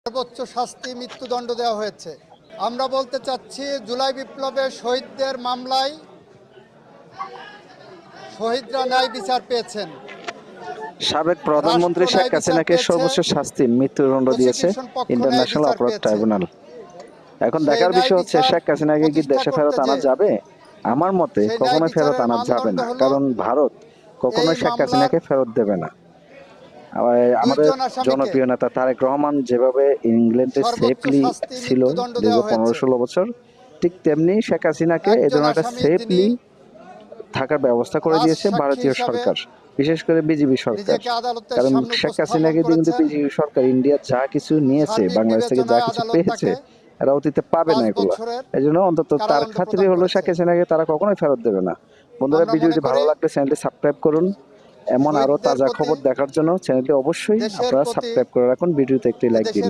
সর্বোচ্চ শাস্তি মৃত্যুদণ্ড দেওয়া হয়েছে। আমরা বলতে চাচ্ছি, জুলাই বিপ্লবের শহীদদের মামলায় শহীদরা ন্যায় বিচার পেয়েছেন। সাবেক প্রধানমন্ত্রী শেখ হাসিনাকে সর্বোচ্চ শাস্তি মৃত্যুদণ্ড দিয়েছে ইন্টারন্যাশনাল অপরাধ ট্রাইব্যুনাল। এখন দেখার বিষয় হচ্ছে শেখ হাসিনাকে কি দেশে ফেরত আনা যাবে? আমার মতে কখনোই ফেরত আনা যাবে না, কারণ ভারত কখনোই শেখ হাসিনাকে ফেরত দেবে না। আমাদের জনপ্রিয় নেতা তারেক রহমান যেভাবে ইংল্যান্ডে সেফলি ছিল দীর্ঘ 15-16 বছর, ঠিক তেমনি শেখ হাসিনাকে এই ধরনের একটা সেফলি থাকার ব্যবস্থা করে দিয়েছে ভারতীয় সরকার, বিশেষ করে বিজেপি সরকার। কারণ শেখ হাসিনাকে দিয়ে কিন্তু বিজেপি সরকার ইন্ডিয়া যা কিছু নিয়েছে, বাংলাদেশ থেকে যা কিছু পেয়েছে, এরা অতীতে পাবে না এগুলো। এই জন্য অন্তত তার খাতিরে হলো শেখ হাসিনাকে তারা কখনোই ফেরত দেবে না। বন্ধুরা, ভিডিওটি ভালো লাগলে চ্যানেলটি সাবস্ক্রাইব করুন। এমন আরো তাজা খবর দেখার জন্য চ্যানেলটি অবশ্যই আপনারা সাবস্ক্রাইব করে রাখুন। ভিডিওতে একটি লাইক দিন।